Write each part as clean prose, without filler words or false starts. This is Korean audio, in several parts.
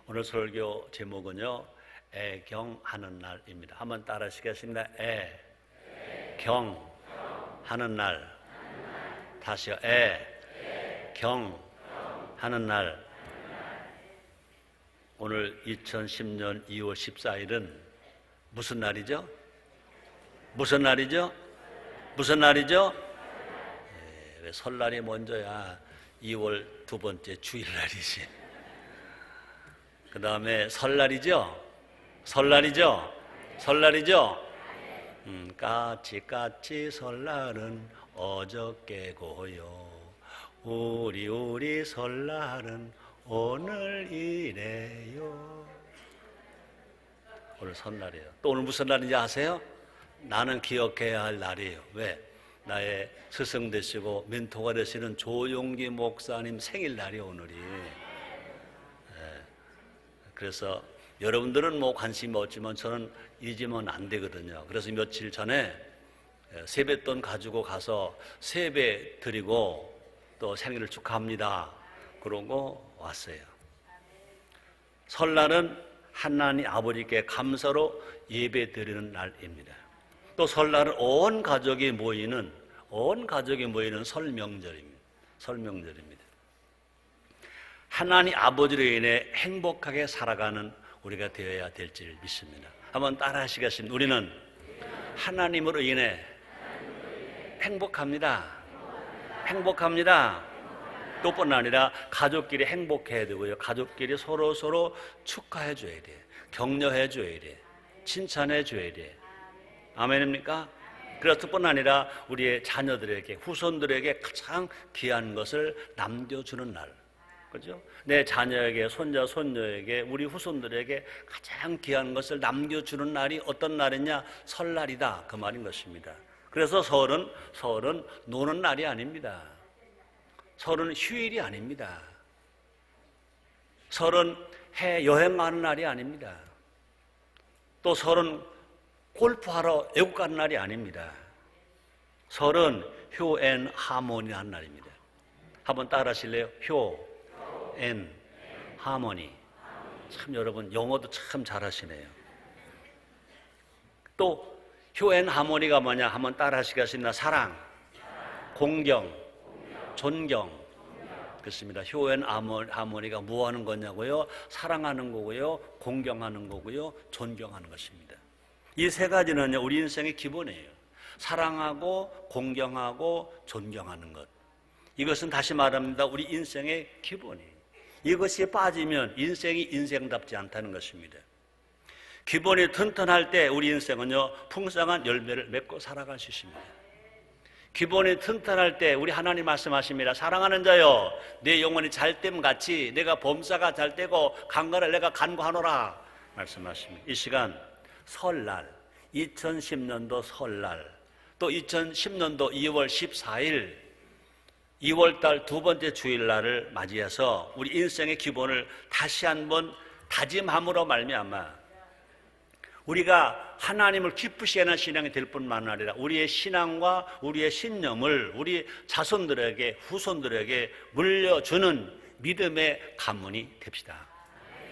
오늘 설교 제목은요, 애경하는 날입니다. 한번 따라 하시겠습니다. 애경하는 날. 다시요. 애경하는 날. 오늘 2010년 2월 14일은 무슨 날이죠? 무슨 날이죠? 무슨 날이죠? 왜 설날이 먼저야 2월 두 번째 주일날이지. 그 다음에 설날이죠? 설날이죠? 설날이죠? 까치 설날은 어저께고요. 우리 설날은 오늘이래요. 오늘 설날이에요. 또 오늘 무슨 날인지 아세요? 나는 기억해야 할 날이에요. 왜? 나의 스승 되시고 멘토가 되시는 조용기 목사님 생일날이에요, 오늘이. 그래서 여러분들은 뭐 관심이 없지만 저는 잊으면 안 되거든요. 그래서 며칠 전에 세뱃돈 가지고 가서 세배 드리고 또 생일을 축하합니다. 그러고 왔어요. 설날은 하나님 아버지께 감사로 예배 드리는 날입니다. 또 설날은 온 가족이 모이는 설명절입니다. 설명절입니다. 하나님 아버지로 인해 행복하게 살아가는 우리가 되어야 될 줄 믿습니다. 한번 따라 하시겠습니다. 우리는 하나님으로 인해 행복합니다. 행복합니다. 또뿐 아니라 가족끼리 행복해야 되고요. 가족끼리 서로 축하해 줘야 돼. 격려해 줘야 돼. 칭찬해 줘야 돼. 아멘입니까? 그래서 뿐 아니라 우리의 자녀들에게, 후손들에게 가장 귀한 것을 남겨주는 날. 그죠? 내 자녀에게, 손자, 손녀에게, 우리 후손들에게 가장 귀한 것을 남겨주는 날이 어떤 날이냐? 설날이다. 그 말인 것입니다. 그래서 설은 노는 날이 아닙니다. 설은 휴일이 아닙니다. 설은 여행하는 날이 아닙니다. 또 설은 골프하러 외국 가는 날이 아닙니다. 설은 효 앤 하모니 하는 날입니다. 한번 따라 하실래요? 효 앤 하모니. 참 여러분 영어도 참 잘하시네요. 또 효 앤 하모니가 뭐냐? 한번 따라 하시겠습니다. 사랑, 공경, 존경. 그렇습니다. 효 앤 하모니가 뭐 하는 거냐고요? 사랑하는 거고요, 공경하는 거고요, 존경하는 것입니다. 이 세 가지는요, 우리 인생의 기본이에요. 사랑하고 공경하고 존경하는 것. 이것은 다시 말합니다. 우리 인생의 기본이에요. 이것이 빠지면 인생이 인생답지 않다는 것입니다. 기본이 튼튼할 때 우리 인생은요, 풍성한 열매를 맺고 살아갈 수 있습니다. 기본이 튼튼할 때 우리 하나님 말씀하십니다. 사랑하는 자여, 내 영혼이 잘됨 같이 내가 범사가 잘되고 강건을 내가 간구하노라 말씀하십니다. 이 시간 설날, 2010년도 설날, 또 2010년도 2월 14일 2월달 두 번째 주일날을 맞이해서 우리 인생의 기본을 다시 한번 다짐함으로 말미암아 우리가 하나님을 기쁘시게 하는 신앙이 될 뿐만 아니라 우리의 신앙과 우리의 신념을 우리 자손들에게, 후손들에게 물려주는 믿음의 가문이 됩시다.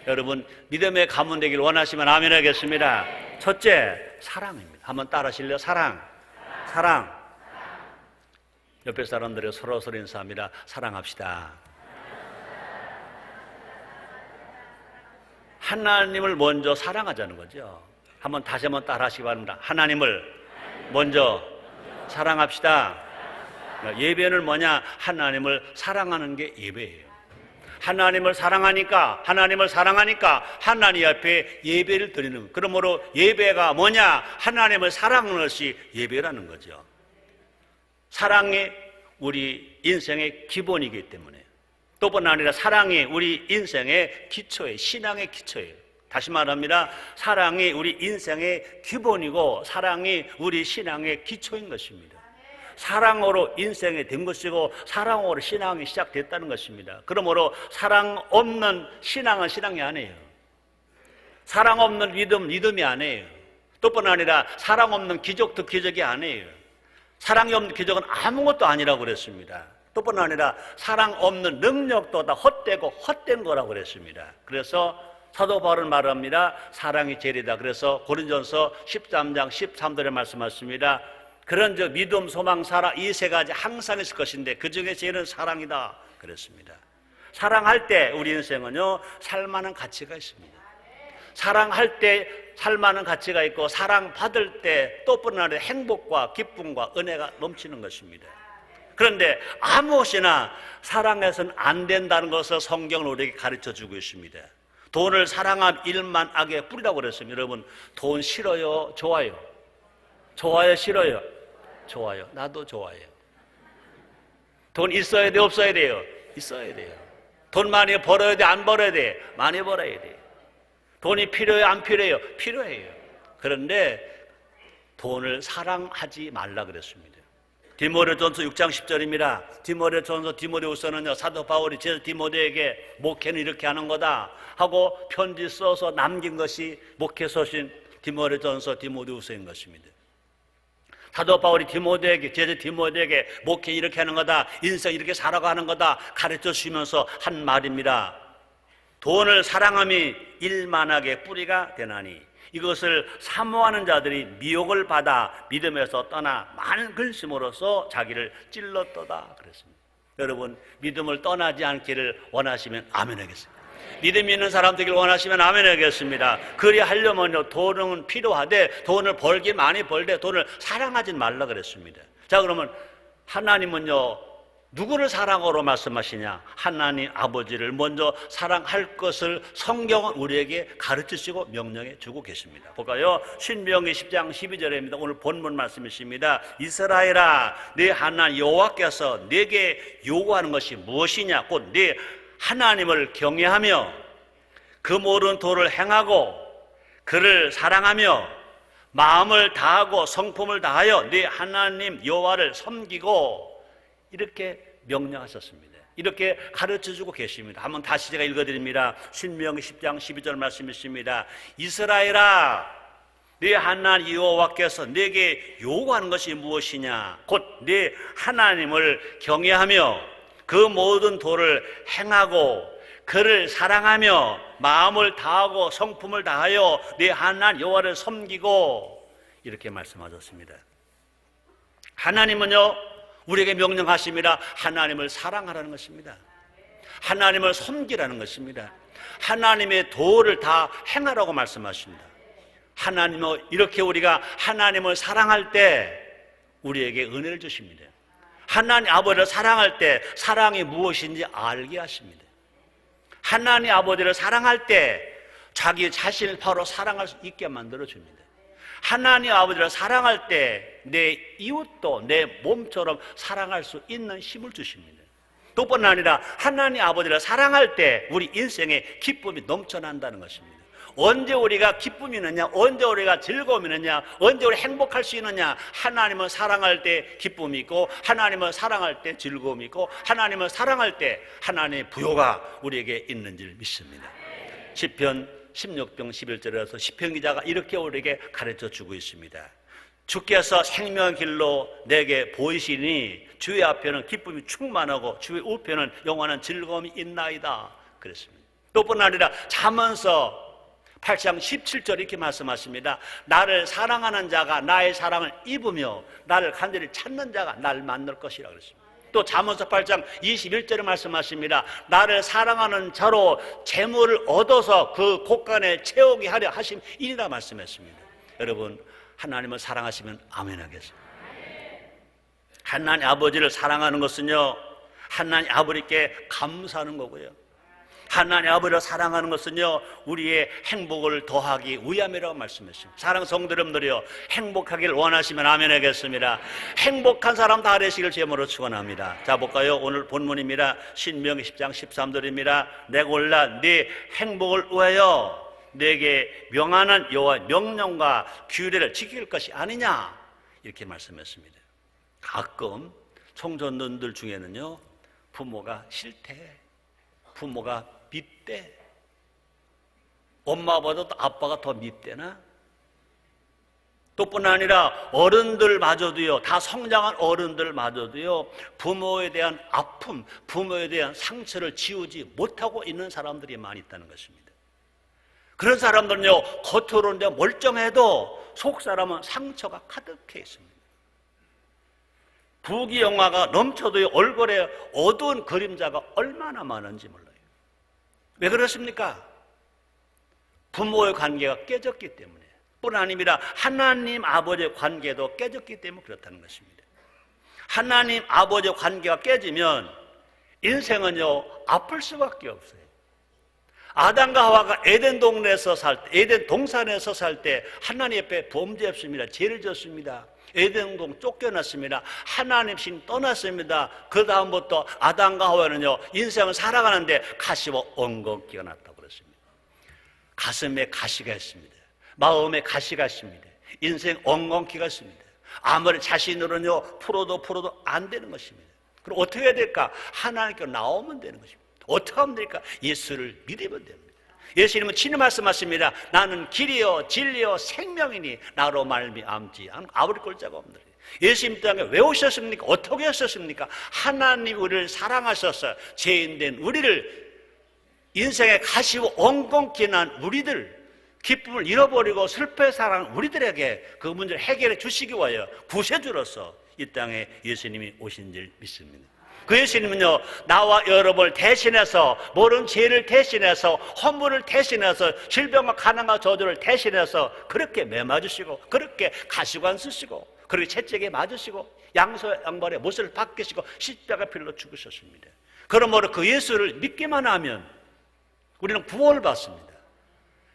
여러분, 믿음의 가문 되길 원하시면 아멘 하겠습니다. 첫째, 사랑입니다. 한번 따라 하실래요? 사랑. 옆에 사람들이 서로 인사합니다. 사랑합시다. 하나님을 먼저 사랑하자는 거죠. 다시 한번 따라 하시기 바랍니다. 하나님을 먼저 사랑합시다. 예배는 뭐냐? 하나님을 사랑하는 게 예배예요. 하나님을 사랑하니까 하나님 앞에 예배를 드리는 거예요. 그러므로 예배가 뭐냐? 하나님을 사랑하는 것이 예배라는 거죠. 사랑이 우리 인생의 기본이기 때문에, 또뿐 아니라 사랑이 우리 인생의 기초예요. 신앙의 기초예요. 다시 말합니다. 사랑이 우리 인생의 기본이고 사랑이 우리 신앙의 기초인 것입니다. 사랑으로 인생이 된 것이고 사랑으로 신앙이 시작됐다는 것입니다. 그러므로 사랑 없는 신앙은 신앙이 아니에요. 사랑 없는 믿음이 아니에요. 또뿐 아니라 사랑 없는 기적도 기적이 아니에요. 사랑이 없는 기적은 아무것도 아니라고 그랬습니다. 또뿐 아니라 사랑 없는 능력도 다 헛되고 헛된 거라고 그랬습니다. 그래서 사도 바울은 말합니다. 사랑이 제일이다. 그래서 고린전서 13장 13절에 말씀하십니다. 그런 믿음, 소망, 사랑 이 세 가지 항상 있을 것인데 그 중에 제일은 사랑이다 그랬습니다. 사랑할 때 우리 인생은요 살만한 가치가 있습니다. 사랑할 때 살만한 가치가 있고 사랑받을 때 또 뻔한 행복과 기쁨과 은혜가 넘치는 것입니다. 그런데 아무것이나 사랑해서는 안 된다는 것을 성경은 우리에게 가르쳐주고 있습니다. 돈을 사랑함 일만 악의 뿌리라고 그랬습니다. 여러분 돈 싫어요? 좋아요? 좋아요? 싫어요? 좋아요. 나도 좋아해요. 돈 있어야 돼? 없어야 돼요? 있어야 돼요. 돈 많이 벌어야 돼? 안 벌어야 돼? 많이 벌어야 돼요. 돈이 필요해요? 안 필요해요? 필요해요. 그런데 돈을 사랑하지 말라 그랬습니다. 디모데전서 6장 10절입니다. 디모데전서 디모데후서는요 사도 바울이 제자 디모데에게 목회는 이렇게 하는 거다 하고 편지 써서 남긴 것이 목회 서신 디모데전서 디모데후서인 것입니다. 사도 바울이 디모데에게 제자 디모데에게 목회 이렇게 하는 거다, 인생 이렇게 살아가는 거다 가르쳐 주시면서 한 말입니다. 돈을 사랑함이 일만하게 뿌리가 되나니 이것을 사모하는 자들이 미혹을 받아 믿음에서 떠나 많은 근심으로써 자기를 찔렀도다 그랬습니다. 여러분 믿음을 떠나지 않기를 원하시면 아멘 하겠습니다. 믿음 있는 사람 되기를 원하시면 아멘 하겠습니다. 그리 하려면요 돈은 필요하되 돈을 벌기 많이 벌되 돈을 사랑하지 말라 그랬습니다. 자 그러면 하나님은요 누구를 사랑으로 말씀하시냐? 하나님 아버지를 먼저 사랑할 것을 성경은 우리에게 가르치시고 명령해 주고 계십니다. 볼까요? 신명기 10장 12절입니다. 오늘 본문 말씀이십니다. 이스라엘아 네 하나님 여호와께서 네게 요구하는 것이 무엇이냐? 곧 네 하나님을 경외하며 그 모든 도를 행하고 그를 사랑하며 마음을 다하고 성품을 다하여 네 하나님 여호와를 섬기고 이렇게 명령하셨습니다. 이렇게 가르쳐주고 계십니다. 한번 다시 제가 읽어드립니다. 신명기 10장 12절 말씀이십니다. 이스라엘아 네 하나님 여호와께서 네게 요구하는 것이 무엇이냐? 곧 네 하나님을 경외하며 그 모든 도를 행하고 그를 사랑하며 마음을 다하고 성품을 다하여 네 하나님 여호와를 섬기고 이렇게 말씀하셨습니다. 하나님은요 우리에게 명령하십니다. 하나님을 사랑하라는 것입니다. 하나님을 섬기라는 것입니다. 하나님의 도를 다 행하라고 말씀하십니다. 하나님은 이렇게 우리가 하나님을 사랑할 때 우리에게 은혜를 주십니다. 하나님 아버지를 사랑할 때 사랑이 무엇인지 알게 하십니다. 하나님 아버지를 사랑할 때 자기 자신을 바로 사랑할 수 있게 만들어 줍니다. 하나님 아버지를 사랑할 때 내 이웃도 내 몸처럼 사랑할 수 있는 힘을 주십니다. 또 뿐 아니라 하나님 아버지를 사랑할 때 우리 인생에 기쁨이 넘쳐난다는 것입니다. 언제 우리가 기쁨이 있느냐, 언제 우리가 즐거움이 있느냐, 언제 우리 행복할 수 있느냐? 하나님을 사랑할 때 기쁨이 있고 하나님을 사랑할 때 즐거움이 있고 하나님을 사랑할 때 하나님의 부요가 우리에게 있는 줄 믿습니다. 시편 16편 11절에서 시편 기자가 이렇게 우리에게 가르쳐 주고 있습니다. 주께서 생명의 길로 내게 보이시니 주의 앞에는 기쁨이 충만하고 주의 우편은 영원한 즐거움이 있나이다 그랬습니다. 또 뿐 아니라 잠언서 8장 17절 이렇게 말씀하십니다. 나를 사랑하는 자가 나의 사랑을 입으며 나를 간절히 찾는 자가 나를 만날 것이라 그랬습니다. 또 잠언서 8장 21절에 말씀하십니다. 나를 사랑하는 자로 재물을 얻어서 그 곳간에 채우게 하려 하심이니라 말씀했습니다. 여러분 하나님을 사랑하시면 아멘 하겠습니다. 하나님 아버지를 사랑하는 것은요 하나님 아버지께 감사하는 거고요, 하나님 아버지를 사랑하는 것은요 우리의 행복을 더하기 위함이라고 말씀했습니다. 사랑하는 성도 여러분들이요 행복하기를 원하시면 아멘 하겠습니다. 행복한 사람 다 되시길 제목으로 축원합니다. 자 볼까요? 오늘 본문입니다. 신명기 10장 13절입니다. 내가 올라 네 행복을 위하여 내게 명하는 여호와의 명령과 규례를 지킬 것이 아니냐 이렇게 말씀했습니다. 가끔 청소년들 중에는요 부모가 싫대, 부모가 밉대, 엄마보다 아빠가 더 밉대나? 또 뿐 아니라 어른들마저도요, 다 성장한 어른들마저도요 부모에 대한 아픔, 부모에 대한 상처를 지우지 못하고 있는 사람들이 많이 있다는 것입니다. 그런 사람들은요, 겉으로는 멀쩡해도 속 사람은 상처가 가득해 있습니다. 부귀영화가 넘쳐도 얼굴에 어두운 그림자가 얼마나 많은지 몰라요. 왜 그렇습니까? 부모의 관계가 깨졌기 때문에, 뿐 아니라 하나님 아버지의 관계도 깨졌기 때문에 그렇다는 것입니다. 하나님 아버지의 관계가 깨지면 인생은요, 아플 수밖에 없어요. 아담과 하와가 에덴 동네에서 살 때, 에덴 동산에서 살 때 하나님 앞에 범죄했습니다. 죄를 졌습니다. 에덴 동 쫓겨났습니다. 하나님 신 떠났습니다. 그 다음부터 아담과 하와는요, 인생을 살아가는데 가시와 엉겅퀴가 났다고 그랬습니다. 가슴에 가시가 있습니다. 마음에 가시가 있습니다. 인생 엉겅퀴가 있습니다. 아무리 자신으로는요, 풀어도 안 되는 것입니다. 그럼 어떻게 해야 될까? 하나님께 나오면 되는 것입니다. 어떻게 하면 될까? 예수를 믿으면 됩니다. 예수님은 친히 말씀하십니다. 나는 길이요 진리요 생명이니 나로 말미암지 않고 아무리 꼴자가 없느니라. 예수님 땅에 왜 오셨습니까? 어떻게 하셨습니까? 하나님 우리를 사랑하셔서 죄인된 우리를, 인생의 가시고 엉겅퀴 난 우리들, 기쁨을 잃어버리고 슬퍼에 살아가는 우리들에게 그 문제를 해결해 주시기 위하여 구세주로서 이 땅에 예수님이 오신 줄 믿습니다. 그 예수님은요, 나와 여러분을 대신해서, 모든 죄를 대신해서, 허물을 대신해서, 질병과 가난과 저주를 대신해서 그렇게 매맞으시고, 그렇게 가시관 쓰시고, 그렇게 채찍에 맞으시고, 양발에 못을 박히시고 십자가 필로 죽으셨습니다. 그러므로 그 예수를 믿기만 하면 우리는 구원을 받습니다.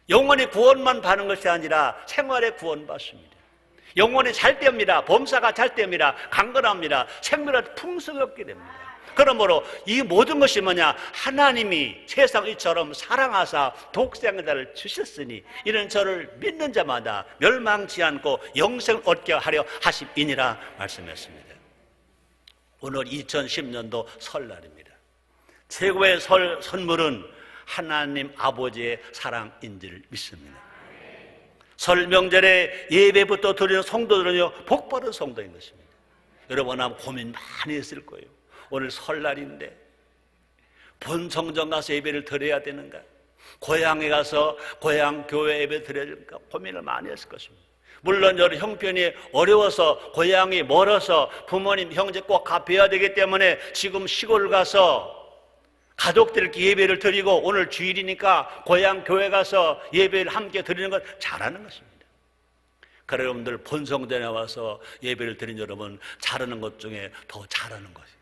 영원히 구원만 받는 것이 아니라 생활의 구원 받습니다. 영혼이 잘 됩니다. 범사가 잘 됩니다. 강건합니다. 생명을 풍성히 얻게 됩니다. 그러므로 이 모든 것이 뭐냐? 하나님이 세상 이처럼 사랑하사 독생의 아들을 주셨으니 이는 저를 믿는 자마다 멸망치 않고 영생을 얻게 하려 하심이니라 말씀했습니다. 오늘 2010년도 설날입니다. 최고의 선물은 하나님 아버지의 사랑인 줄 믿습니다. 설 명절에 예배부터 드리는 성도들은요, 복받은 성도인 것입니다. 여러분 아마 고민 많이 했을 거예요. 오늘 설날인데 본 성전 가서 예배를 드려야 되는가? 고향에 가서 고향 교회 예배 드려야 되는가? 고민을 많이 했을 것입니다. 물론 여러 형편이 어려워서, 고향이 멀어서 부모님, 형제 꼭 갚아야 되기 때문에 지금 시골 가서 가족들께 예배를 드리고, 오늘 주일이니까 고향 교회 가서 예배를 함께 드리는 건 잘하는 것입니다. 그래, 여러분들 본성전에 와서 예배를 드린 여러분, 잘하는 것 중에 더 잘하는 것이에요.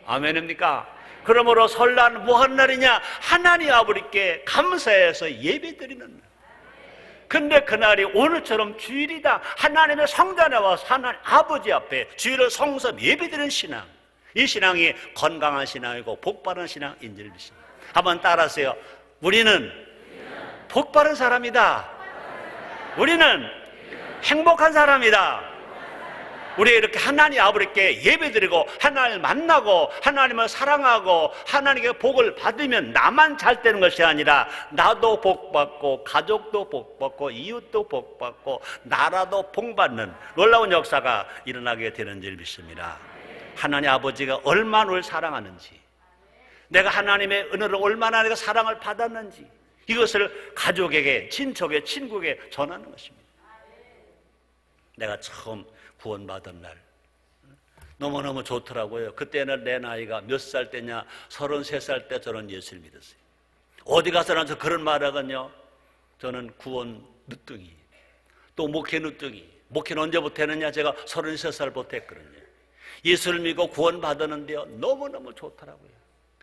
아멘입니까? 그러므로 설날은 무슨 날이냐? 하나님 아버지께 감사해서 예배 드리는 날. 근데 그날이 오늘처럼 주일이다. 하나님의 성전에 와서 하나님 아버지 앞에 주일을 성서 예배 드리는 신앙, 이 신앙이 건강한 신앙이고 복받은 신앙인 줄 믿습니다. 한번 따라하세요. 우리는 복받은 사람이다. 우리는 행복한 사람이다. 우리 이렇게 하나님 아버지께 예배드리고 하나님을 만나고 하나님을 사랑하고 하나님께 복을 받으면 나만 잘 되는 것이 아니라 나도 복받고 가족도 복받고 이웃도 복받고 나라도 복받는 놀라운 역사가 일어나게 되는 줄 믿습니다. 하나님 아버지가 얼마나 우리를 사랑하는지, 내가 하나님의 은혜를 얼마나 내가 사랑을 받았는지, 이것을 가족에게, 친척에, 친구에게 전하는 것입니다. 내가 처음 구원받은 날 너무너무 좋더라고요. 그때는 내 나이가 몇 살 때냐? 33살 때 저는 예수를 믿었어요. 어디 가서나 저 그런 말 하거든요. 저는 구원 늦둥이, 또 목회 늦둥이. 목회는 언제부터 했느냐? 제가 33살부터 했거든요. 예수를 믿고 구원받았는데요, 너무너무 좋더라고요.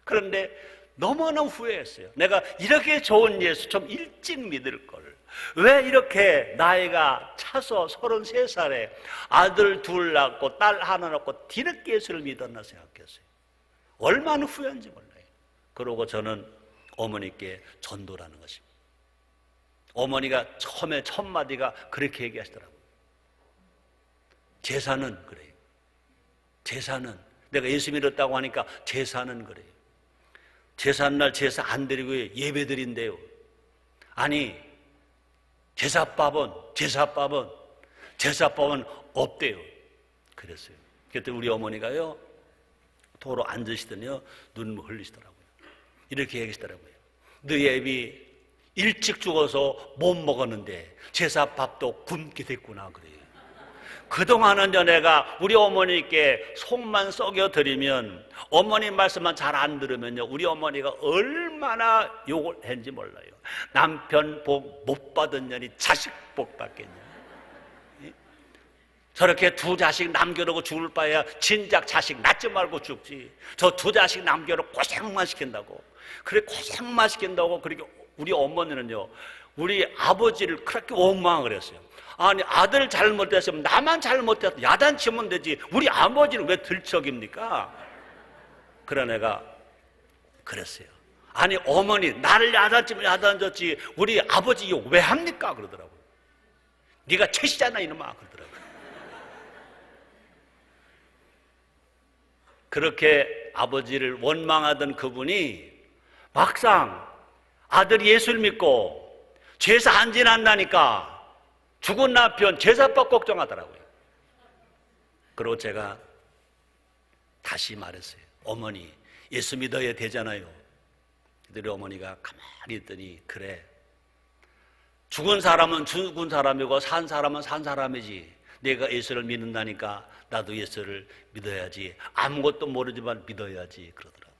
그런데 너무너무 후회했어요. 내가 이렇게 좋은 예수 좀 일찍 믿을 걸. 왜 이렇게 나이가 차서 33살에 아들 둘 낳고 딸 하나 낳고 뒤늦게 예수를 믿었나 생각했어요. 얼마나 후회한지 몰라요. 그러고 저는 어머니께 전도라는 것입니다. 어머니가 처음에 첫 마디가 그렇게 얘기하시더라고요. 제사는 그래요. 제사는, 내가 예수 믿었다고 하니까 제사는 그래요. 제사날 제사 안 드리고 예배 드린대요. 아니, 제사밥은 없대요. 그랬어요. 그때 우리 어머니가요, 도로 앉으시더니요, 눈물 흘리시더라고요. 이렇게 얘기하시더라고요. 너희 애비 일찍 죽어서 못 먹었는데 제사밥도 굶게 됐구나 그래요. 그동안은요 내가 우리 어머니께 속만 썩여 드리면 어머니 말씀만 잘 안 들으면요 우리 어머니가 얼마나 욕을 했는지 몰라요. 남편 복 못 받은 년이 자식 복 받겠냐. 저렇게 두 자식 남겨놓고 죽을 바에야 진작 자식 낳지 말고 죽지. 저 두 자식 남겨놓고 고생만 시킨다고. 그래 고생만 시킨다고. 그렇게 우리 어머니는요 우리 아버지를 그렇게 원망을 했어요. 아니 아들 잘못했으면 나만 잘못해서 야단치면 되지 우리 아버지는 왜 들척입니까? 그런 애가 그랬어요. 아니 어머니 나를 야단치면 야단쳤지 우리 아버지 이거 왜 합니까? 그러더라고요. 네가 최씨잖아 이놈아 그러더라고요. 그렇게 아버지를 원망하던 그분이 막상 아들이 예수를 믿고 제사 안 지난다니까 죽은 남편 제사밥 걱정하더라고요. 그리고 제가 다시 말했어요. 어머니 예수 믿어야 되잖아요. 그들의 어머니가 가만히 있더니 그래 죽은 사람은 죽은 사람이고 산 사람은 산 사람이지 내가 예수를 믿는다니까 나도 예수를 믿어야지. 아무것도 모르지만 믿어야지 그러더라고요.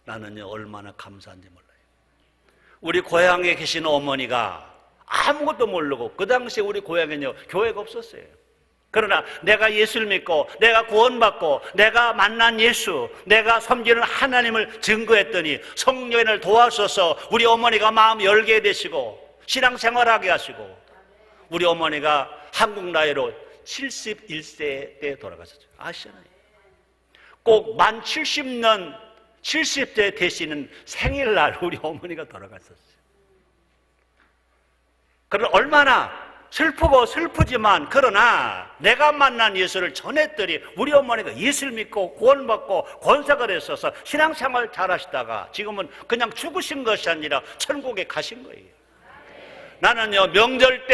나는요 얼마나 감사한지 몰라요. 우리 고향에 계신 어머니가 아무것도 모르고 그 당시에 우리 고향에는요 교회가 없었어요. 그러나 내가 예수를 믿고 내가 구원받고 내가 만난 예수 내가 섬기는 하나님을 증거했더니 성령을 도와주셔서 우리 어머니가 마음 열게 되시고 신앙생활하게 하시고 우리 어머니가 한국 나이로 71세 때 돌아가셨죠. 아시잖아요. 꼭 만 70년 70세 되시는 생일날 우리 어머니가 돌아가셨어요. 그러나 얼마나 슬프고 슬프지만 그러나 내가 만난 예수를 전했더니 우리 어머니가 예수를 믿고 구원받고 권사가 됐어서 신앙생활 잘하시다가 지금은 그냥 죽으신 것이 아니라 천국에 가신 거예요. 나는요 명절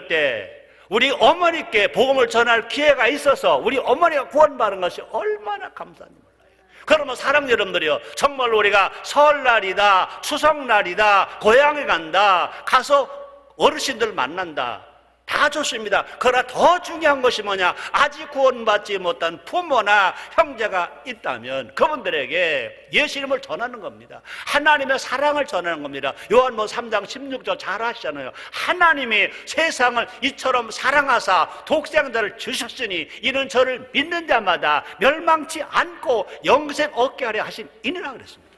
때 우리 어머니께 복음을 전할 기회가 있어서 우리 어머니가 구원받은 것이 얼마나 감사한지 몰라요. 그러면 사랑 여러분들이요 정말 우리가 설날이다 추석날이다 고향에 간다 가서 어르신들 만난다 다 좋습니다. 그러나 더 중요한 것이 뭐냐 아직 구원받지 못한 부모나 형제가 있다면 그분들에게 예수님을 전하는 겁니다. 하나님의 사랑을 전하는 겁니다. 요한복음 3장 16절 잘 아시잖아요. 하나님이 세상을 이처럼 사랑하사 독생자를 주셨으니 이는 저를 믿는 자마다 멸망치 않고 영생 얻게 하려 하신 이니라 그랬습니다.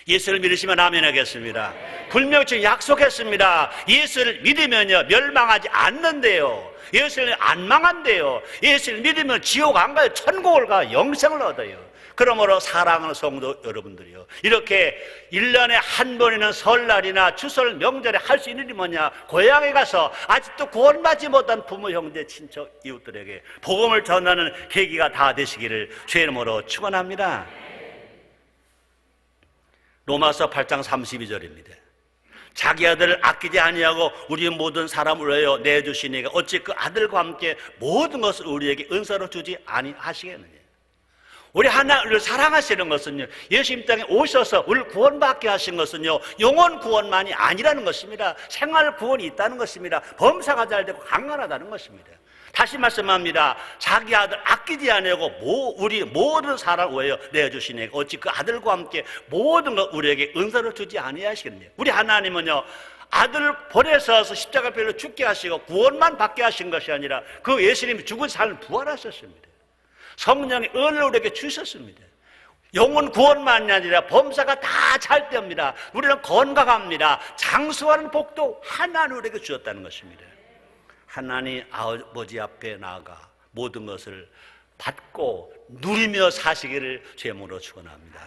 예수를 믿으시면 아멘 하겠습니다. 분명히 약속했습니다. 예수를 믿으면요 멸망하지 않는데요 예수를 안 망한대요. 예수를 믿으면 지옥 안 가요. 천국을 가 영생을 얻어요. 그러므로 사랑하는 성도 여러분들이요 이렇게 1년에 한 번이는 설날이나 추설 명절에 할 수 있는 일이 뭐냐 고향에 가서 아직도 구원받지 못한 부모 형제 친척 이웃들에게 복음을 전하는 계기가 다 되시기를 주의 이름으로 축원합니다. 로마서 8장 32절입니다. 자기 아들을 아끼지 아니하고 우리 모든 사람을 위하여 내주시니가 어찌 그 아들과 함께 모든 것을 우리에게 은사로 주지 아니하시겠느냐. 우리 하나님을 사랑하시는 것은요 예수님 땅에 오셔서 우리를 구원받게 하신 것은요 영혼 구원만이 아니라는 것입니다. 생활 구원이 있다는 것입니다. 범사가 잘 되고 강건하다는 것입니다. 다시 말씀합니다. 자기 아들 아끼지 아니하고 우리 모든 사람 위하여 내어주시니 어찌 그 아들과 함께 모든 것 우리에게 은사를 주지 아니하시겠느냐. 우리 하나님은요 아들을 보내서 십자가별로 죽게 하시고 구원만 받게 하신 것이 아니라 그 예수님이 죽은 삶을 부활하셨습니다. 성령의 은혜를 우리에게 주셨습니다. 영혼 구원만이 아니라 범사가 다 잘 됩니다. 우리는 건강합니다. 장수하는 복도 하나님 우리에게 주었다는 것입니다. 하나님 아버지 앞에 나아가 모든 것을 받고 누리며 사시기를 죄물로 축원합니다.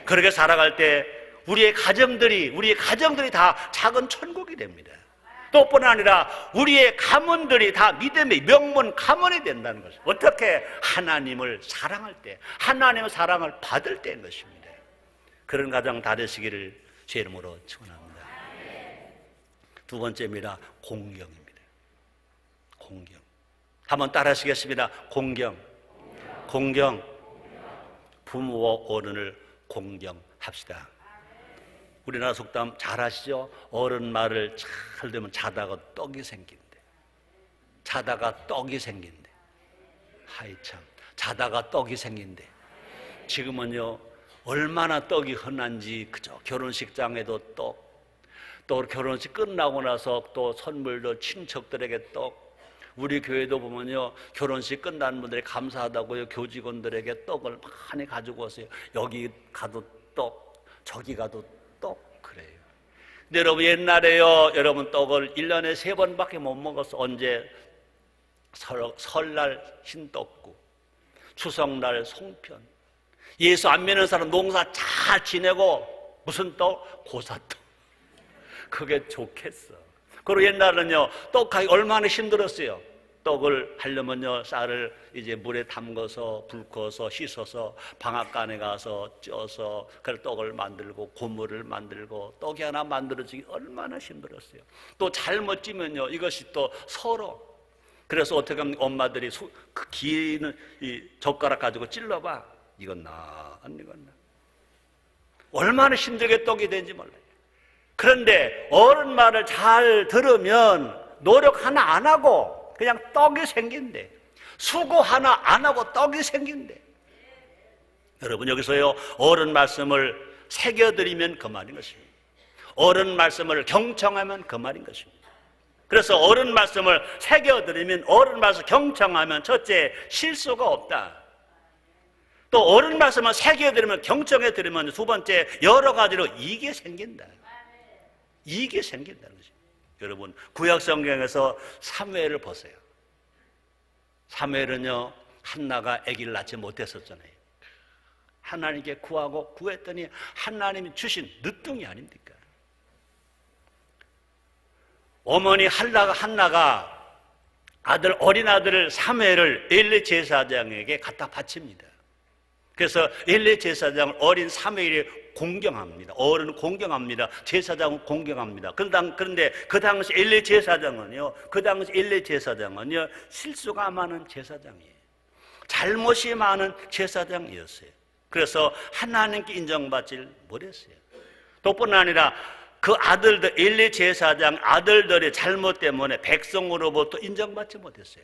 그렇게 살아갈 때 우리의 가정들이 다 작은 천국이 됩니다. 또 뿐 아니라 우리의 가문들이 다 믿음의 명문 가문이 된다는 것입니다. 어떻게? 하나님을 사랑할 때, 하나님의 사랑을 받을 때인 것입니다. 그런 가정 다 되시기를 제 이름으로 축원합니다. 두 번째입니다. 공경입니다. 공경. 한번 따라 하시겠습니다. 공경. 부모와 어른을 공경합시다. 우리나라 속담 잘 아시죠? 어른 말을 잘 들으면 자다가 떡이 생긴대. 자다가 떡이 생긴대. 하이 참, 자다가 떡이 생긴대. 지금은요 얼마나 떡이 흔한지, 그죠? 결혼식장에도 떡, 또 결혼식 끝나고 나서 또 선물도 친척들에게 떡. 우리 교회도 보면요 결혼식 끝난 분들이 감사하다고요 교직원들에게 떡을 많이 가지고 오세요. 여기 가도 떡, 저기 가도 떡, 그래요. 근데 여러분 옛날에요 여러분 떡을 1년에 3번밖에 못 먹었어. 언제? 설날 흰떡국, 추석날 송편. 예수 안 믿는 사람 농사 잘 지내고 무슨 떡? 고사떡. 그게 좋겠어. 그리고 옛날에는요 떡하기 얼마나 힘들었어요. 떡을 하려면요 쌀을 이제 물에 담궈서 불 꺼서 씻어서 방앗간에 가서 쪄서 그 떡을 만들고 고물을 만들고 떡이 하나 만들어지기 얼마나 힘들었어요. 또 잘못 찌면요 이것이 또 서러. 그래서 어떻게 하면 엄마들이 그 기는 이 젓가락 가지고 찔러봐. 익었나 안 익었나. 얼마나 힘들게 떡이 되는지 몰라요. 그런데 어른 말을 잘 들으면 노력 하나 안 하고 그냥 떡이 생긴대. 수고 하나 안 하고 떡이 생긴대. 여러분 여기서요 어른 말씀을 새겨드리면 그 말인 것입니다. 어른 말씀을 경청하면 그 말인 것입니다. 그래서 어른 말씀을 새겨드리면, 어른 말씀 경청하면 첫째 실수가 없다. 또 어른 말씀을 새겨드리면, 경청해드리면 두 번째 여러 가지로 이익이 생긴다. 이익이 생긴다는 것입니다. 여러분 구약 성경에서 사무엘을 보세요. 사무엘은요 한나가 아기를 낳지 못했었잖아요. 하나님께 구하고 구했더니 하나님이 주신 늦둥이 아닙니까? 어머니 한나가 어린 아들을 사무엘을 엘리 제사장에게 갖다 바칩니다. 그래서 엘리 제사장을 어린 사무엘이 공경합니다. 어른은 공경합니다. 제사장은 공경합니다. 그런데 그 당시 엘리 제사장은요 실수가 많은 제사장이에요. 잘못이 많은 제사장이었어요. 그래서 하나님께 인정받지 못했어요. 또뿐 아니라 그 아들들, 엘리 제사장 아들들의 잘못 때문에 백성으로부터 인정받지 못했어요.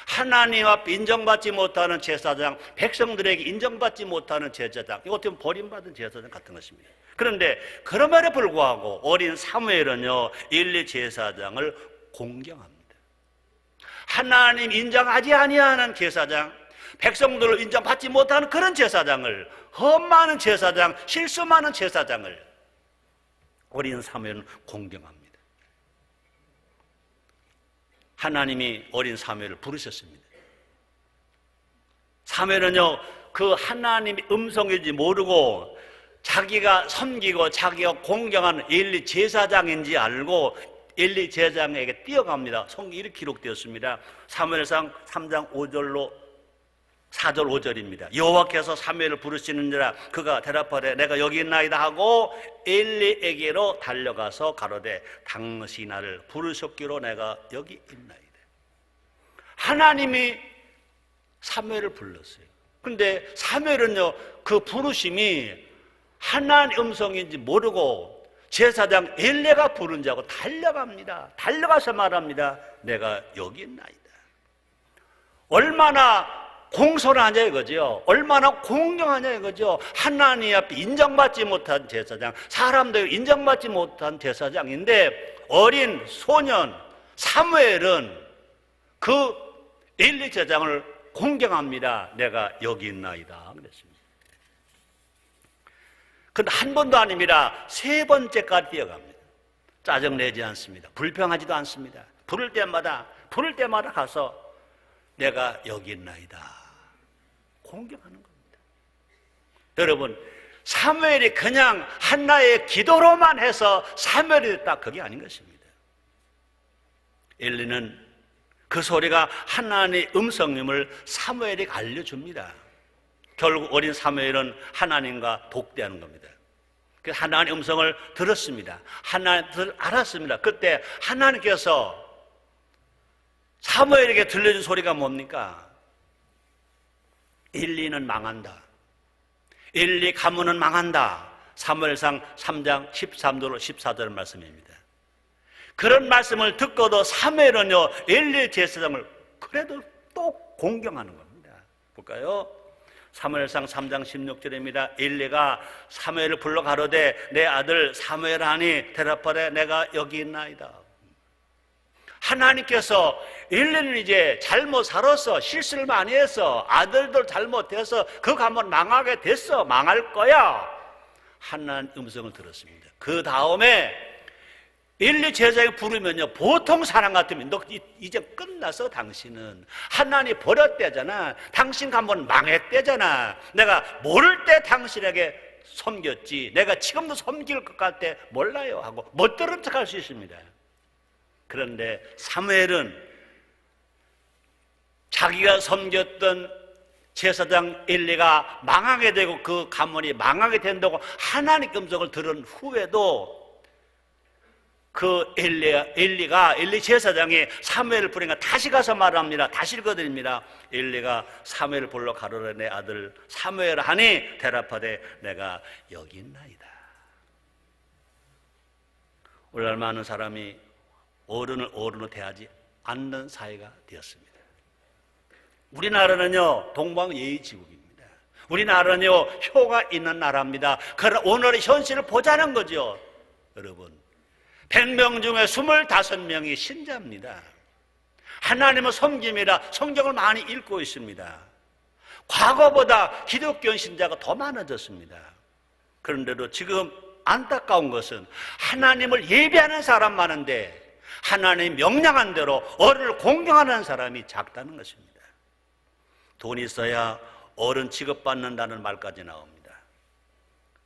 하나님 앞에 인정받지 못하는 제사장, 백성들에게 인정받지 못하는 제사장, 이거 어떻게 보면 버림받은 제사장 같은 것입니다. 그런데 그럼에도 불구하고 어린 사무엘은요 엘리 제사장을 공경합니다. 하나님 인정하지 아니하는 제사장, 백성들을 인정받지 못하는 그런 제사장을, 험 많은 제사장, 실수 많은 제사장을 어린 사무엘은 공경합니다. 하나님이 어린 사무엘을 부르셨습니다. 사무엘은요 그 하나님의 음성인지 모르고 자기가 섬기고 자기가 공경하는 엘리 제사장인지 알고 엘리 제사장에게 뛰어갑니다. 성경에 이렇게 기록되었습니다. 사무엘상 3장 5절로 4절 5절입니다. 여호와께서 사무엘을 부르시는지라 그가 대답하되 내가 여기 있나이다 하고 엘리에게로 달려가서 가로되 당신이 나를 부르셨기로 내가 여기 있나이다. 하나님이 사무엘을 불렀어요. 그런데 사무엘은요 그 부르심이 하나님 음성인지 모르고 제사장 엘리가 부른 자고 달려갑니다. 달려가서 말합니다. 내가 여기 있나이다. 얼마나 공손하냐 이거죠. 얼마나 공경하냐 이거죠. 하나님 앞에 인정받지 못한 제사장, 사람들 인정받지 못한 제사장인데 어린 소년 사무엘은 그 엘리 제사장을 공경합니다. 내가 여기 있나이다 그랬습니다. 근데 한 번도 아닙니다. 3번째까지 뛰어갑니다. 짜증내지 않습니다. 불평하지도 않습니다. 부를 때마다 가서 내가 여기 있나이다 공경하는 겁니다. 여러분 사무엘이 그냥 한나의 기도로만 해서 사무엘이 됐다, 그게 아닌 것입니다. 엘리는 그 소리가 하나님의 음성임을 사무엘이 알려줍니다. 결국 어린 사무엘은 하나님과 독대하는 겁니다. 그 하나님의 음성을 들었습니다. 하나님을 알았습니다. 그때 하나님께서 사무엘에게 들려준 소리가 뭡니까? 엘리는 망한다. 엘리 가문은 망한다. 사무엘상 3장 13절 14절 말씀입니다. 그런 말씀을 듣고도 사무엘은요 엘리 제사장을 그래도 또 공경하는 겁니다. 볼까요? 사무엘상 3장 16절입니다. 엘리가 사무엘을 불러 가로되 내 아들 사무엘하니 대답하되 내가 여기 있나이다. 하나님께서 엘리는 이제 잘못 살았어, 실수를 많이 했어, 아들도 잘못해서 그 가문 망하게 됐어, 망할 거야. 하나님 음성을 들었습니다. 그 다음에 엘리 제사장이 부르면요 보통 사람 같으면 너 이제 끝났어. 당신은 하나님 버렸대잖아. 당신 가문 망했대잖아. 내가 모를 때 당신에게 섬겼지, 내가 지금도 섬길 것 같아 몰라요 하고 못 들은 척할 수 있습니다. 그런데 사무엘은 자기가 섬겼던 제사장 엘리가 망하게 되고 그 가문이 망하게 된다고 하나님 음성을 들은 후에도 그 엘리 제사장이 사무엘을 부르니까 다시 가서 말합니다. 다시 읽어드립니다. 엘리가 사무엘을 불러 가로되 내 아들 사무엘 하니 대답하되 내가 여기 있나이다. 오늘날 많은 사람이 어른을 어른으로 대하지 않는 사회가 되었습니다. 우리나라는요 동방예의지국입니다. 우리나라는요 효가 있는 나라입니다. 그러나 오늘의 현실을 보자는 거죠. 여러분 100명 중에 25명이 신자입니다. 하나님을 섬김이라 성경을 많이 읽고 있습니다. 과거보다 기독교 신자가 더 많아졌습니다. 그런데도 지금 안타까운 것은 하나님을 예배하는 사람 많은데 하나님 명령한 대로 어른을 공경하는 사람이 작다는 것입니다. 돈이 있어야 어른 취급받는다는 말까지 나옵니다.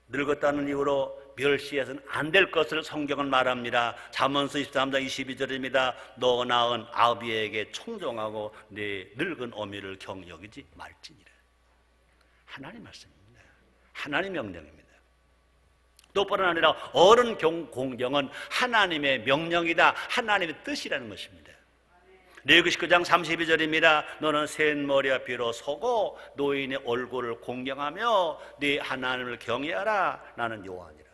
늙었다는 이유로 멸시해서는 안 될 것을 성경은 말합니다. 잠언서 23장 22절입니다. 너 낳은 아비에게 청종하고 네 늙은 어미를 경여기지 말지니라. 하나님 말씀입니다. 하나님 명령입니다. 또뿐만 아니라 어른 공경은 하나님의 명령이다, 하나님의 뜻이라는 것입니다. 레위기 19장 32절입니다. 너는 셋머리 앞으로 서고 노인의 얼굴을 공경하며 네 하나님을 경외하라. 나는 여호와니라.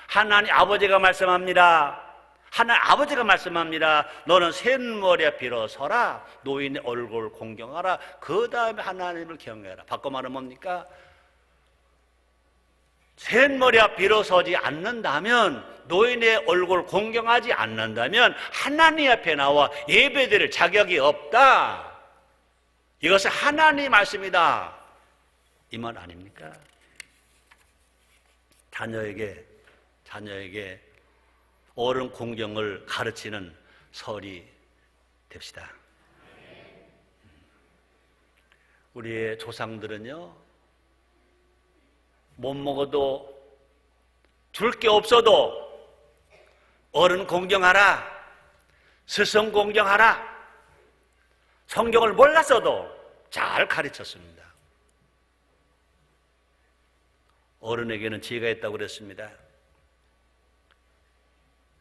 하나님 아버지가 말씀합니다. 하나님 아버지가 말씀합니다. 너는 셋머리 앞으로 서라. 노인의 얼굴을 공경하라. 그 다음에 하나님을 경외하라. 바꿔 말하면 뭡니까? 셋머리 앞으로 서지 않는다면, 노인의 얼굴을 공경하지 않는다면 하나님 앞에 나와 예배드릴 자격이 없다. 이것은 하나님 말씀이다. 이 말 아닙니까? 자녀에게 어른 공경을 가르치는 설이 됩시다. 우리의 조상들은요, 못 먹어도 줄 게 없어도 어른 공경하라, 스승 공경하라, 성경을 몰랐어도 잘 가르쳤습니다. 어른에게는 지혜가 있다고 그랬습니다.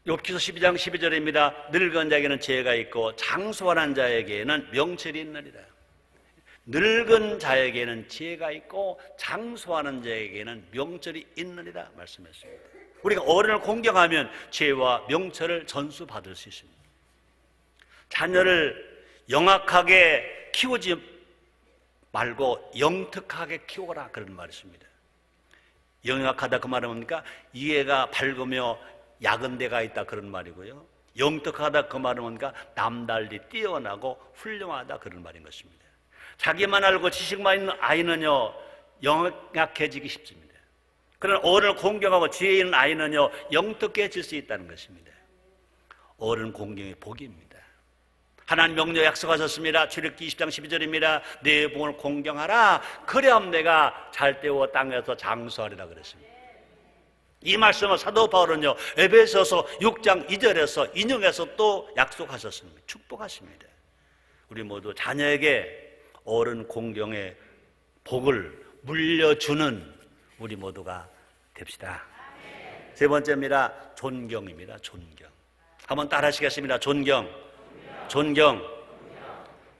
욥기서 12장 12절입니다. 늙은 자에게는 지혜가 있고 장수하는 자에게는 명철이 있느니라. 늙은 자에게는 지혜가 있고 장수하는 자에게는 명철이 있느니라 말씀했습니다. 우리가 어른을 공경하면 지혜와 명철을 전수받을 수 있습니다. 자녀를 영악하게 키우지 말고 영특하게 키워라, 그런 말이 있습니다. 영악하다 그 말은 뭡니까? 이해가 밝으며 약은 데가 있다, 그런 말이고요. 영특하다 그 말은 뭡니까? 남달리 뛰어나고 훌륭하다, 그런 말인 것입니다. 자기만 알고 지식만 있는 아이는요 영악해지기 쉽습니다. 그러나 어른을 공경하고 지혜 있는 아이는요 영특해질 수 있다는 것입니다. 어른 공경의 복입니다. 하나님 명령 약속하셨습니다. 출애굽기 20장 12절입니다. 내 봉을 공경하라. 그래야 내가 잘 때워 땅에서 장수하리라 그랬습니다. 이 말씀을 사도 바울은요 에베소서 6장 2절에서 인용해서 또 약속하셨습니다. 축복하십니다. 우리 모두 자녀에게 어른 공경의 복을 물려주는 우리 모두가 됩시다. 세 번째입니다. 존경입니다. 존경. 한번 따라 하시겠습니다. 존경.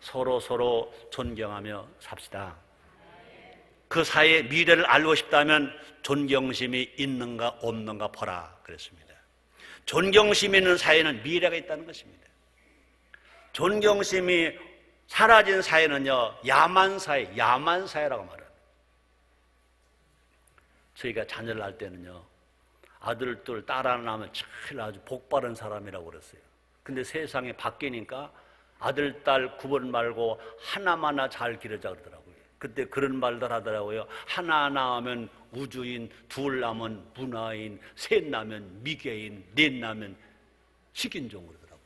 서로 존경하며 삽시다. 그 사회의 미래를 알고 싶다면 존경심이 있는가 없는가 보라 그랬습니다. 존경심이 있는 사회는 미래가 있다는 것입니다. 존경심이 사라진 사회는요, 야만 사회라고 말합니다. 저희가 자녀를 낳을 때는요, 아들들 딸 하나 낳으면 제일 아주 복 받은 사람이라고 그랬어요. 근데 세상이 바뀌니까 아들 딸 구분 말고 하나마나 잘 기르자 그러더라고요. 그때 그런 말들 하더라고요. 하나 낳으면 우주인, 둘 낳으면 문화인, 셋 낳으면 미개인, 넷 낳으면 식인종 그러더라고요.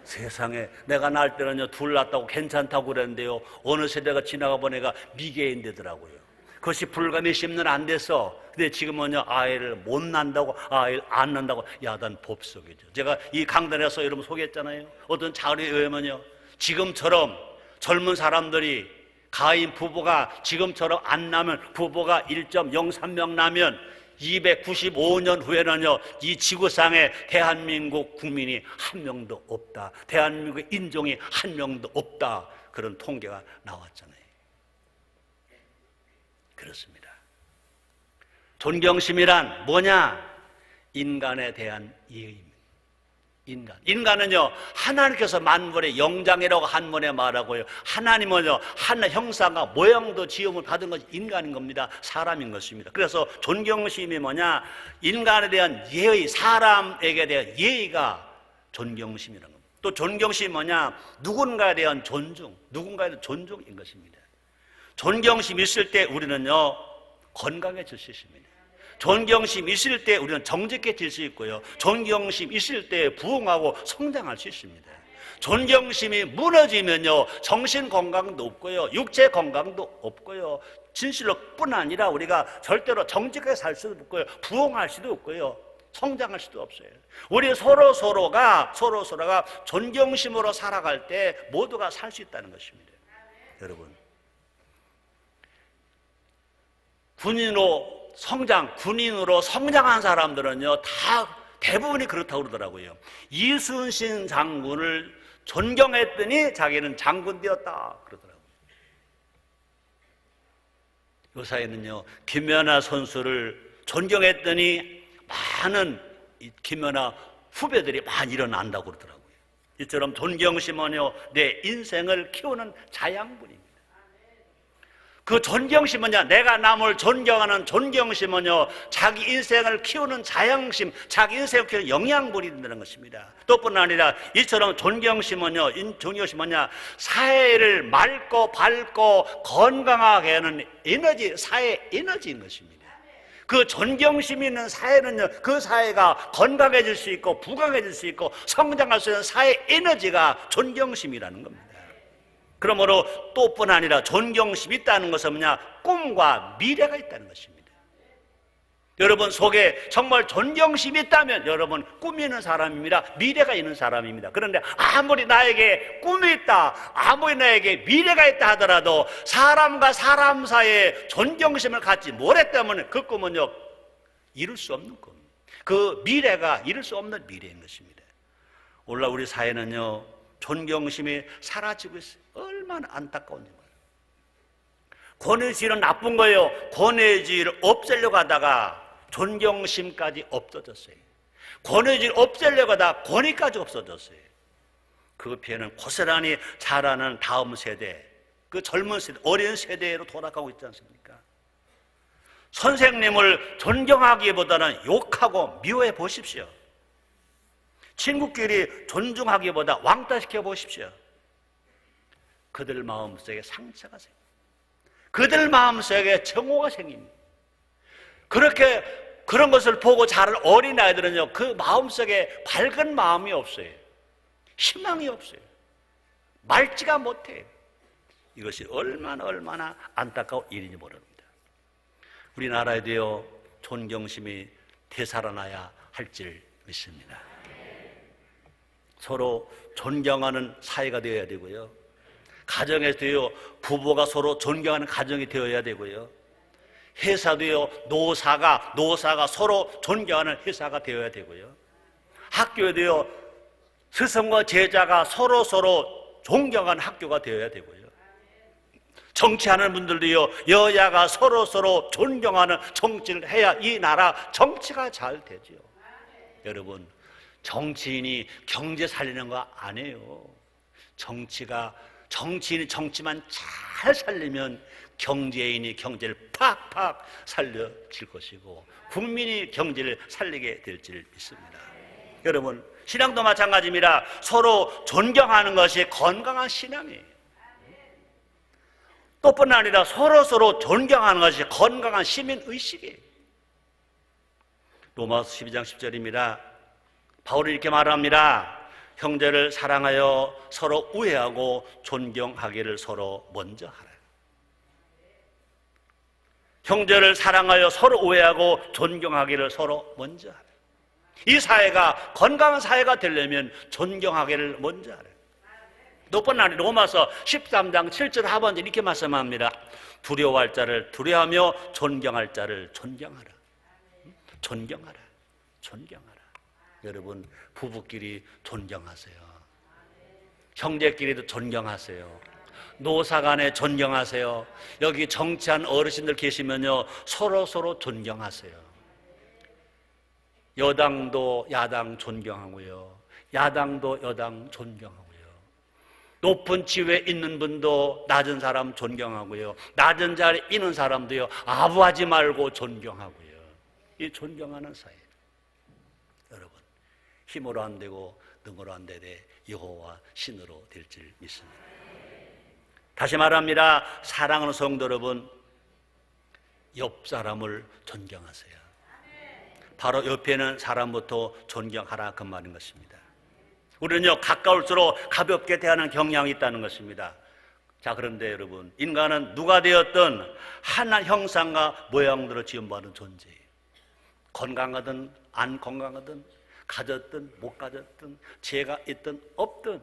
세상에 내가 낳을 때는요, 둘 낳았다고 괜찮다고 그랬는데요, 어느 세대가 지나가 보니까 미개인 되더라고요. 그것이 불과 몇십 년 안 됐어. 근데 지금은요, 아이를 못 낳는다고, 아이를 안 낳는다고 야단 법석이죠. 제가 이 강단에서 여러분 소개했잖아요. 어떤 자료에 의하면요, 지금처럼 젊은 사람들이 가인 부부가 지금처럼 안 나면, 부부가 1.03명 나면 295년 후에는요, 이 지구상에 대한민국 국민이 한 명도 없다. 대한민국의 인종이 한 명도 없다. 그런 통계가 나왔잖아요. 그렇습니다. 존경심이란 뭐냐? 인간에 대한 이해입니다. 인간은요, 하나님께서 만물의 영장이라고 한문에 말하고요, 하나님은요, 하나 형상과 모양도 지음을 받은 것이 인간인 겁니다. 사람인 것입니다. 그래서 존경심이 뭐냐? 인간에 대한 예의, 사람에게 대한 예의가 존경심이라는 겁니다. 또 존경심이 뭐냐? 누군가에 대한 존중, 누군가에 대한 존중인 것입니다. 존경심 있을 때 우리는요, 건강해질 수 있습니다. 존경심 있을 때 우리는 정직해질 수 있고요, 존경심 있을 때 부흥하고 성장할 수 있습니다. 존경심이 무너지면요, 정신 건강도 없고요, 육체 건강도 없고요, 진실로 뿐 아니라 우리가 절대로 정직하게 살 수도 없고요, 부흥할 수도 없고요, 성장할 수도 없어요. 우리 서로서로가 존경심으로 살아갈 때 모두가 살 수 있다는 것입니다. 여러분, 군인으로 성장한 사람들은요, 다 대부분이 그렇다고 그러더라고요. 이순신 장군을 존경했더니 자기는 장군 되었다 그러더라고요. 요사이는요, 김연아 선수를 존경했더니 많은 김연아 후배들이 많이 일어난다고 그러더라고요. 이처럼 존경심은요, 내 인생을 키우는 자양분입니다. 그 존경심은요, 내가 남을 존경하는 존경심은요, 자기 인생을 키우는 자양심, 자기 인생을 키우는 영양분이 된다는 것입니다. 또뿐 아니라 이처럼 존경심은요, 사회를 맑고 밝고 건강하게 하는 에너지, 사회 에너지인 것입니다. 그 존경심이 있는 사회는요, 그 사회가 건강해질 수 있고 부강해질 수 있고 성장할 수 있는 사회 에너지가 존경심이라는 겁니다. 그러므로 또뿐 아니라 존경심이 있다는 것은 뭐냐? 꿈과 미래가 있다는 것입니다. 여러분 속에 정말 존경심이 있다면 여러분 꿈이 있는 사람입니다. 미래가 있는 사람입니다. 그런데 아무리 나에게 꿈이 있다, 아무리 나에게 미래가 있다 하더라도 사람과 사람 사이에 존경심을 갖지 못했다면 그 꿈은요, 이룰 수 없는 꿈, 그 미래가 이룰 수 없는 미래인 것입니다. 오늘 우리 사회는요, 존경심이 사라지고 있어요. 얼마나 안타까운지 몰라요. 권위주의는 나쁜 거예요. 권위주의를 없애려고 하다가 존경심까지 없어졌어요. 권위주의를 없애려고 하다가 권위까지 없어졌어요. 그 피해는 고스란히 자라는 다음 세대, 그 젊은 세대, 어린 세대로 돌아가고 있지 않습니까? 선생님을 존경하기보다는 욕하고 미워해 보십시오. 친구끼리 존중하기보다 왕따시켜 보십시오. 그들 마음속에 상처가 생깁니다. 그들 마음속에 정오가 생깁니다. 그런 것을 보고 자랄 어린아이들은요, 그 마음속에 밝은 마음이 없어요. 희망이 없어요. 맑지가 못해요. 이것이 얼마나 안타까운 일인지 모릅니다. 우리나라에도요, 존경심이 되살아나야 할 줄 믿습니다. 서로 존경하는 사회가 되어야 되고요, 가정에서도요, 부부가 서로 존경하는 가정이 되어야 되고요, 회사도요, 노사가 서로 존경하는 회사가 되어야 되고요, 학교에도요, 스승과 제자가 서로 존경하는 학교가 되어야 되고요, 정치하는 분들도요, 여야가 서로 존경하는 정치를 해야 이 나라 정치가 잘 되죠. 여러분, 정치인이 경제 살리는 거 아니에요. 정치인이 정치만 잘 살리면 경제인이 경제를 팍팍 살려질 것이고 국민이 경제를 살리게 될 줄 믿습니다. 여러분, 신앙도 마찬가지입니다. 서로 존경하는 것이 건강한 신앙이에요. 또뿐 아니라 서로 존경하는 것이 건강한 시민의식이에요. 로마서 12장 10절입니다. 바울이 이렇게 말합니다. 형제를 사랑하여 서로 우애하고 존경하기를 서로 먼저 하라. 형제를 사랑하여 서로 우애하고 존경하기를 서로 먼저 하라. 이 사회가 건강한 사회가 되려면 존경하기를 먼저 하라. 또뿐 아니라 로마서 13장 7절 하반절 이렇게 말씀합니다. 두려워할 자를 두려워하며 존경할 자를 존경하라. 존경하라. 여러분, 부부끼리 존경하세요. 형제끼리도 존경하세요. 노사간에 존경하세요. 여기 정치한 어르신들 계시면요, 서로 존경하세요. 여당도 야당 존경하고요, 야당도 여당 존경하고요, 높은 지위에 있는 분도 낮은 사람 존경하고요, 낮은 자리에 있는 사람도요, 아부하지 말고 존경하고요. 이 존경하는 사회. 여러분, 힘으로 안 되고 능으로 안 되되 여호와 신으로 될 줄 믿습니다. 다시 말합니다. 사랑하는 성도 여러분, 옆 사람을 존경하세요. 바로 옆에 있는 사람부터 존경하라, 그 말인 것입니다. 우리는요, 가까울수록 가볍게 대하는 경향이 있다는 것입니다. 자, 그런데 여러분, 인간은 누가 되었든 하나님 형상과 모양대로 지음받은 존재예요. 건강하든 안 건강하든 가졌든 못 가졌든 죄가 있든 없든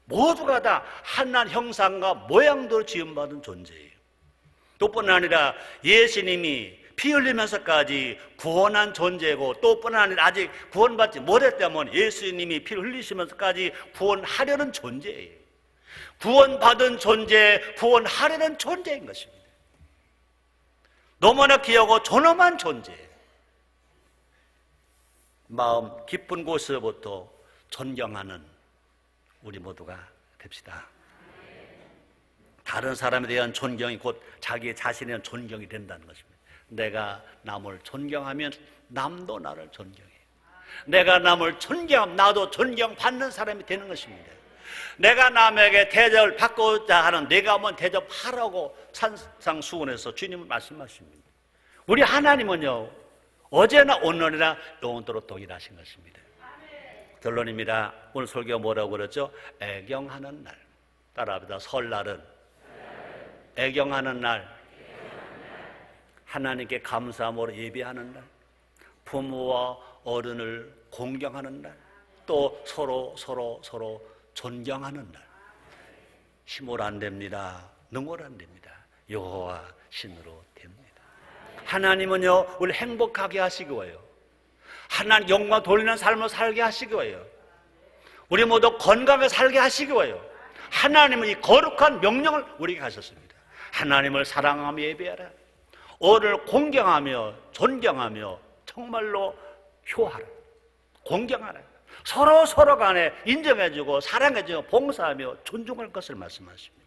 모두가 다 하나님 형상과 모양대로 지음받은 존재예요. 또뿐 아니라 예수님이 피 흘리면서까지 구원한 존재고, 또뿐 아니라 아직 구원받지 못했다면 예수님이 피를 흘리시면서까지 구원하려는 존재예요. 구원받은 존재, 구원하려는 존재인 것입니다. 너무나 귀하고 존엄한 존재예요. 마음 깊은 곳에서부터 존경하는 우리 모두가 됩시다. 다른 사람에 대한 존경이 곧 자기 자신에 대한 존경이 된다는 것입니다. 내가 남을 존경하면 남도 나를 존경해요. 내가 남을 존경하면 나도 존경받는 사람이 되는 것입니다. 내가 남에게 대접을 받고자 하는 내가 한번 대접하라고 산상수훈에서 주님은 말씀하십니다. 우리 하나님은요, 어제나 오늘이나 영원토록 동일하신 것입니다. 결론입니다. 오늘 설교가 뭐라고 그랬죠? 애경하는 날. 따라합니다. 설날은 애경하는 날, 하나님께 감사함으로 예배하는 날, 부모와 어른을 공경하는 날, 또 서로 존경하는 날. 힘으로 안 됩니다. 능으로 안 됩니다. 여호와 신으로 됩니다. 하나님은요, 우리 행복하게 하시기 위해요. 하나님 영광 돌리는 삶을 살게 하시기 위해요. 우리 모두 건강하게 살게 하시기 위해요. 하나님은 이 거룩한 명령을 우리에게 하셨습니다. 하나님을 사랑하며 예배하라. 어른을 공경하며 존경하며 정말로 효하라. 공경하라. 서로 간에 인정해주고 사랑해주고 봉사하며 존중할 것을 말씀하십니다.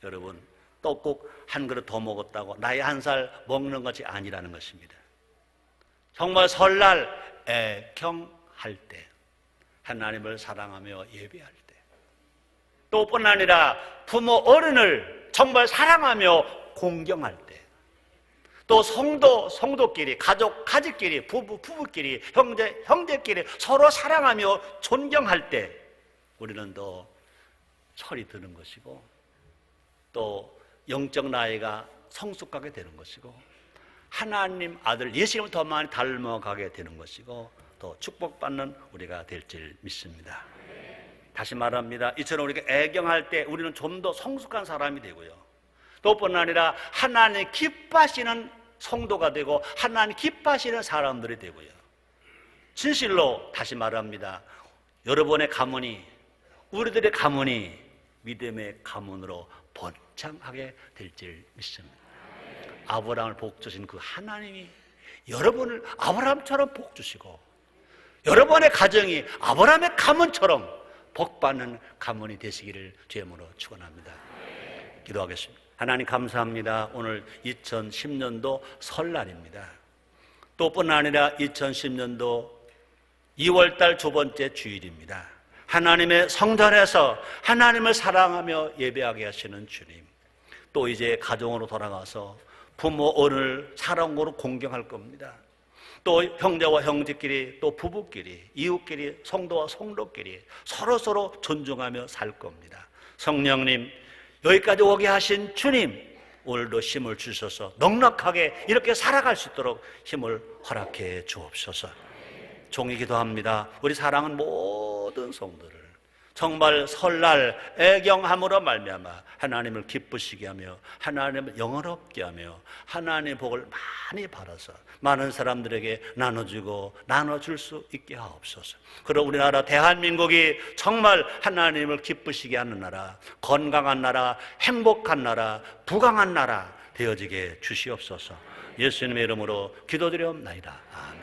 여러분, 떡국 한 그릇 더 먹었다고 나이 한 살 먹는 것이 아니라는 것입니다. 정말 설날 애경할 때, 하나님을 사랑하며 예배할 때, 또뿐 아니라 부모 어른을 정말 사랑하며 공경할 때, 또 성도끼리, 가족끼리, 부부끼리, 형제끼리 서로 사랑하며 존경할 때 우리는 더 철이 드는 것이고, 또 영적 나이가 성숙하게 되는 것이고, 하나님 아들 예수님을 더 많이 닮아가게 되는 것이고, 더 축복받는 우리가 될 줄 믿습니다. 다시 말합니다. 이처럼 우리가 애경할 때 우리는 좀 더 성숙한 사람이 되고요, 또뿐 아니라 하나님 기뻐하시는 성도가 되고 하나님 기뻐하시는 사람들이 되고요, 진실로 다시 말합니다. 여러분의 가문이, 우리들의 가문이 믿음의 가문으로 번창하게 될 줄 믿습니다. 아브라함을 복 주신 그 하나님이 여러분을 아브라함처럼 복 주시고 여러분의 가정이 아브라함의 가문처럼 복받는 가문이 되시기를 주님으로 축원합니다. 기도하겠습니다. 하나님 감사합니다. 오늘 2010년도 설날입니다. 또 뿐 아니라 2010년도 2월달 두 번째 주일입니다. 하나님의 성전에서 하나님을 사랑하며 예배하게 하시는 주님, 또 이제 가정으로 돌아가서 부모 어른을 사랑으로 공경할 겁니다. 또 형제와 형제끼리, 또 부부끼리, 이웃끼리, 성도와 성도끼리 서로 존중하며 살 겁니다. 성령님, 여기까지 오게 하신 주님, 오늘도 힘을 주셔서 넉넉하게 이렇게 살아갈 수 있도록 힘을 허락해 주옵소서. 종이 기도합니다. 우리 사랑하는 모든 성도를 정말 설날 애경함으로 말미암아 하나님을 기쁘시게 하며 하나님을 영원롭게 하며 하나님의 복을 많이 받아서 많은 사람들에게 나눠주고 나눠줄 수 있게 하옵소서. 그럼 우리나라 대한민국이 정말 하나님을 기쁘시게 하는 나라, 건강한 나라, 행복한 나라, 부강한 나라 되어지게 주시옵소서. 예수님의 이름으로 기도드리옵나이다. 아멘.